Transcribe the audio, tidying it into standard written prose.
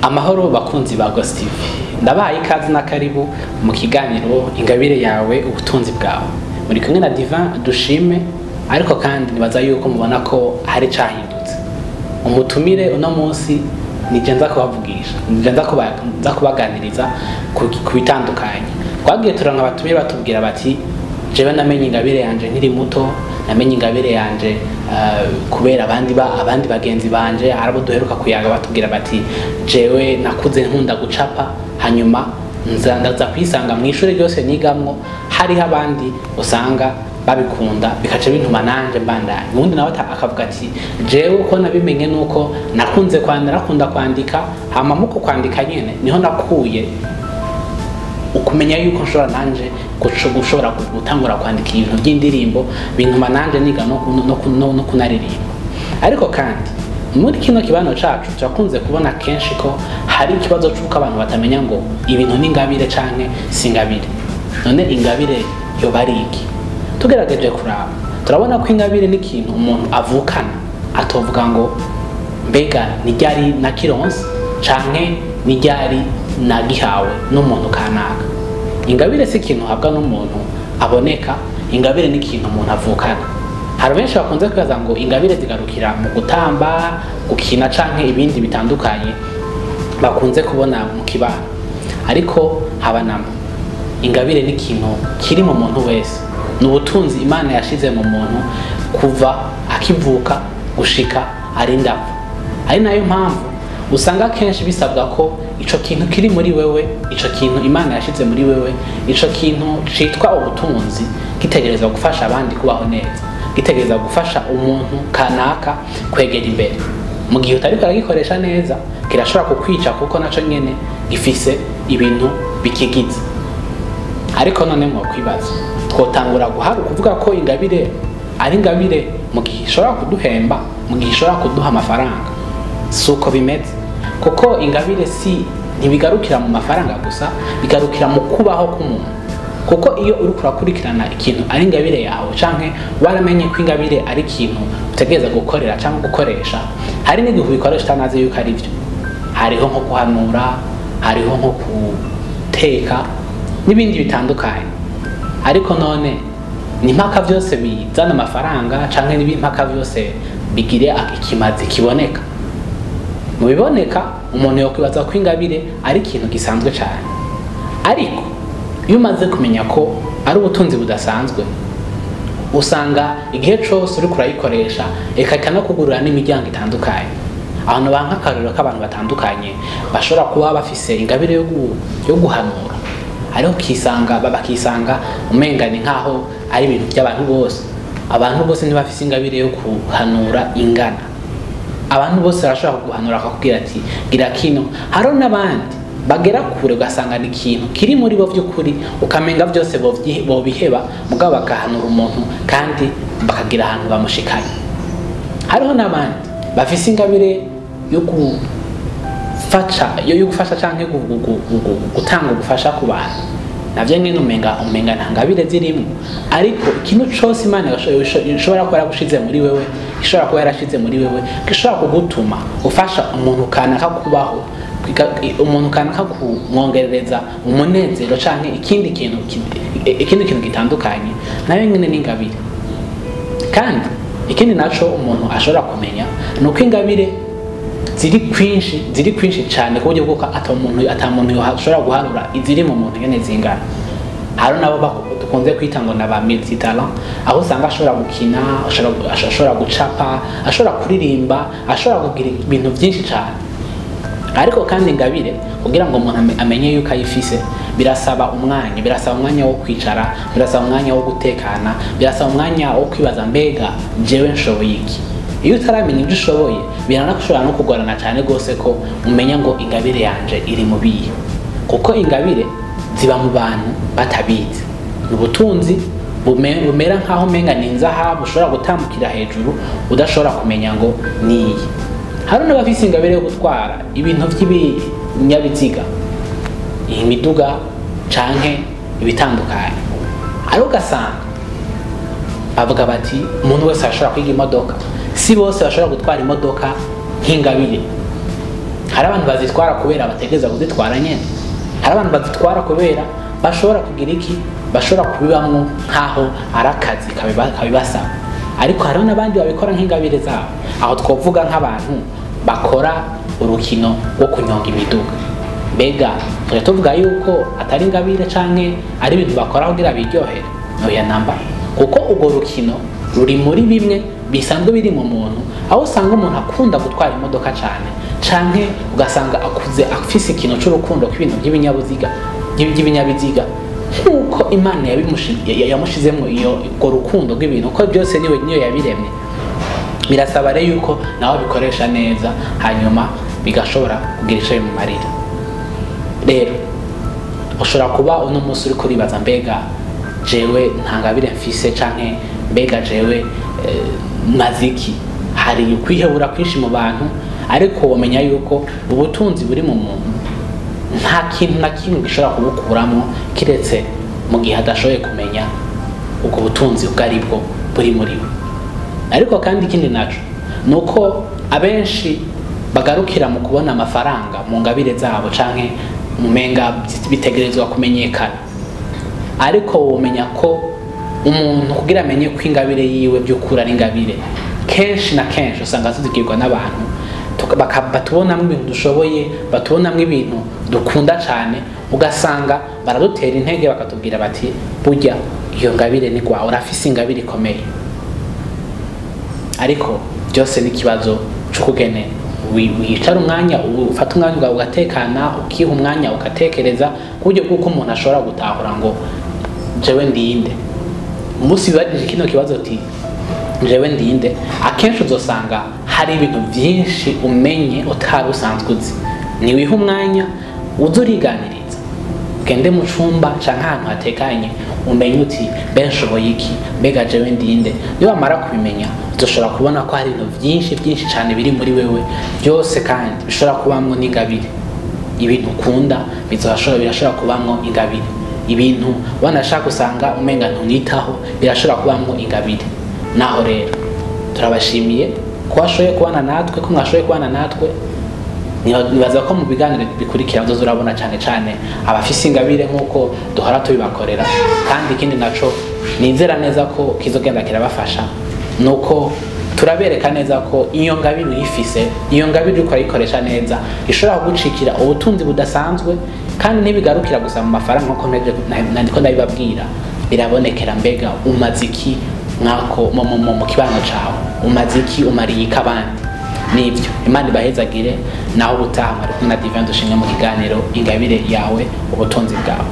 Amahoro bakunzi ba Ghost TV, ndabahaye ikaze na karibu mu kiganiro ingabire yawe ubutunzi bwawe. Muri kumwe na Divin Dushime, ariko kandi nibaza yuko mubona ko hari cyahindutse. Umutumire uno munsi nije nza kubavugisha, nije nza kubaganiriza ku bitandukanye. Twagiye turanka abatumire batubwira bati jewe namenye ingabire yanje nkiri muto, namenye ingabire yanje kubera abandi bagenzi banje arabo duheruka kuyaga batubwira bati jewe nakuze nkunda gucapa, hanyuma ndaza kwisanga mu ishuri ryose nigamwo hari abandi usanga babikunda bikaca bintuma nanje mbandanye. Ubundi nawe akavuga ati jewe uko nabimenye nuko nakunze nakunda kwandika, hama muko kwandika nyene niho nakuye ukumenya yuko nshobora nanje gushobora gutangura kwandika ibintu by'indirimbo bintuma nanje niga no kunaririmba. Ariko kandi muri kino kibano cacu turakunze kubona kenshi ko hari ikibazo cy'uko abantu batamenya ngo ibintu n'ingabire canke singabire. None ingabire yo bariki tugerageje kuraba turabona ko ingabire ni ikintu umuntu avukana, atovuga ngo mbega ni ryari na kironse canke ni ryari nagihawe n'umuntu kanaka. Ingabire si ikintu habwa n'umuntu aboneka, ingabire ni ikintu umuntu avukana. Hari benshi bakunze kwibaza ngo ingabire zigarukira mu gutamba, gukina canke ibindi bitandukanye bakunze kubona mu kibano, ariko habanamo ingabire ni ikintu kiri mu muntu wese, n'ubutunzi Imana yashize mu muntu kuva akivuka gushika arinda. Ari nayo mpamvu usanga kenshi bisabwa ko ico kintu kiri muri wewe, ico kintu Imana yashize muri wewe, ico kintu citwa ubutunzi gitegereza gufasha abandi kubaho neza, gitegereza gufasha umuntu kanaka kwegera imbere. Mu gihe utariko aragikoresha neza kirashobora kukwica, kuko naco nyene gifise ibintu bikigize. Ariko none mwo kwibaza twotangura kuvuga ko ingabire ari ingabire mu gihe ishobora kuduhemba, mu gihe ishobora kuduha amafaranga? Suko bimeze, kuko ingabire si ntibigarukira mu mafaranga gusa, bigarukira mu kubaho k'umuntu. Kuko iyo uri kurakurikirana ikintu ari ingabire yawe canke waramenye ko ingabire ari ikintu utegereza gukorera canke gukoresha, hari n'igihe ubikoresha utanazi yuko ari byo. Hariho nko guhanura, hariho nko guteka n'ibindi bitandukanye. Ariko none ni impaka byose bizana amafaranga canke n'ibimpaka byose bigire ikimazi kiboneka? Mu biboneka umuntu yakwibaza ko ingabire ari ikintu gisanzwe cyane, ariko iyo umaze kumenya ko ari ubutunzi budasanzwe usanga igihe cyose uri kurayikoresha ikakana kugurura n'imiryango itandukanye. Abantu banka akarero k'abantu batandukanye bashobora kuba bafise ingabire yo guhanura, ariko bakisanga umenga ni nkaho ari ibintu by'abantu bose. Abantu bose ntibafise ingabire yo guhanura ingana. Abantu bose barashobora kuguhanura akakubwira ati gira kino. Haro n'abandi bagera kure ugasanga ni ikintu kiri muri bo by'ukuri, ukamenga byose bobiheba, mugabo bakahanura umuntu kandi bakagira ahantu bamushikanye. Hariho n'abandi bafise ingabire yo gufasha canke gutanga ubufasha ku bantu, navyo nyene umenga nta ngabire zirimo. Ariko ikintu cose Imana ishobora kuba yaragushize muri wewe, ishobora kuba yarashize muri wewe, gishobora kugutuma ufasha umuntu kanaka kubaho, umuntu kanaka kumwongerereza umunezero canke ikindi kintu gitandukanye, nayo nyene ni ingabire. Kandi ikindi naco umuntu ashobora kumenya nuko ingabire ziri kwinshi cyane ku buryo bw'uko atamuntu ashobora guhanura iziri mu muntu nyene zingana. Hari nabo dukunze kwita ngo na ba multitalent, aho usanga ashobora gukina, ashobora gucapa, ashobora kuririmba, ashobora kugira ibintu byinshi cyane. Ariko kandi ingabire kugira ngo umuntu amenye yuko ayifise birasaba umwanya wo kwicara, birasaba umwanya wo gutekana, birasaba umwanya wo kwibaza mbega jewe nshoboye iki. Iyo utaramenya ibyo ushoboye biranakushobora no kugorana cyane gose ko umenya ngo ingabire yanje iri mu bihe, kuko ingabire ziba mu bantu batabizi. Ubutunzi bumera nkaho umenga ni inzahabu ushobora gutambukira hejuru udashobora kumenya ngo niyi. Hari n'abafise ingabire yo gutwara ibintu by'ibinyabiziga, imiduga canke ibitandukanye, ariko ugasanga bavuga bati umuntu wese ashobora kwiga imodoka. Si bose bashobora gutwara imodoka nk'ingabire. hari abantu bazitwara kubera bategereza kuzitwara nyene, hari abantu bazitwara kubera bashobora kugira iki, bashobora kubibamwo nkaho ari akazi kabibasaba, ariko hariho n'abandi babikora nk'ingabire zabo. Aho twovuga nk'abantu bakora urukino rwo kunyonga imiduga, mbega tujya tuvuga yuko atari ingabire canke ari ibintu bakora kugira biryohere? Oya namba, kuko urwo rukino ruri muri bimwe bisanzwe biri mu muntu, aho usanga umuntu akunda gutwara imodoka cane, canke ugasanga akuze afise ikintu c'urukundo kw'ibintu by'ibinyabiziga, nk'uko Imana yamushizemo urwo rukundo rw'ibintu, ko byose niyo yabiremye. Birasaba rero yuko nawe bikoresha neza, hanyuma bigashobora kugira ico bimumarira. Rero ushobora kuba uno munsi uri kuribaza, mbega jewe nta ngabire mfise, canke mbega jewe maziki? Hari ukwihebura kwinshi mu bantu, ariko womenya yuko ubutunzi buri mu muntu nta kintu na kimwe gishobora kubukuramo kiretse mu gihe adashoboye kumenya ubwo butunzi ubwo ari bwo buri muri we. Ariko kandi ikindi naco nuko abenshi bagarukira mu kubona amafaranga mu ngabire zabo, canke mumenga bitegerezwa kumenyekana, ariko womenya ko umuntu kugira amenye ko ingabire yiwe by'ukuri ari ingabire, kenshi na kenshi usanga tuzigirwa n'abantu batubonamwo ibintu dushoboye, batubonamwo ibintu dukunda cyane, ugasanga baradutera intege bakatubwira bati burya iyo ngabire ni gwawe, urafise ingabire ikomeye. Ariko byose ni ikibazo c'ukugene wicara umwanya, ufata umwanya ugawe ugatekana, ukiha umwanya ugatekereza, kuburyo bw'uko umuntu ashobora gutahura ngo jewe ndinde. Umunsi bibajije kino kibazo ati jewe ndinde, akenshi uzosanga hari ibintu byinshi umenye utari usanzwe uzi. Niwiha umwanya uze uriganiriza, ugende mu cumba canke ahantu hatekanye, umenye uti mbe nshoboye iki, mbega jewe ndinde. Niwamara kubimenya uzoshobora kubona ko hari ibintu byinshi cyane biri muri wewe, byose kandi bishobora kubamwo n'ingabire. Ibintu ukunda birashobora kubamwo ingabire, ibintu wanashaka usanga umenga ntunitaho birashobora kubamwo ingabire. Naho rero turabashimiye ko washoboye kubana natwe, ko mwashoboye kubana natwe. Nibaza ko mu biganiro bikurikira uzoza urabona cyane abafise ingabire nk'uko duhora tubibakorera, kandi ikindi naco nizera neza ko kizogenda kirabafasha, nuko turabereka neza ko iyo ngabire uyifise, iyo ngabire uko ayikoresha neza ishobora kugucikira ubutunzi budasanzwe, kandi ntibigarukira gusa mu mafaranga nk'uko nandiko ndabibabwira, birabonekera. Mbega umaziki mwako mu kibano cawe, umaziki umariye ikabandi. Nibyo, Imana ibahezagire, naho ubutaha mwari kumwe na Divin Dushimwe mu kiganiro ingabire yawe ubutunzi bwawe.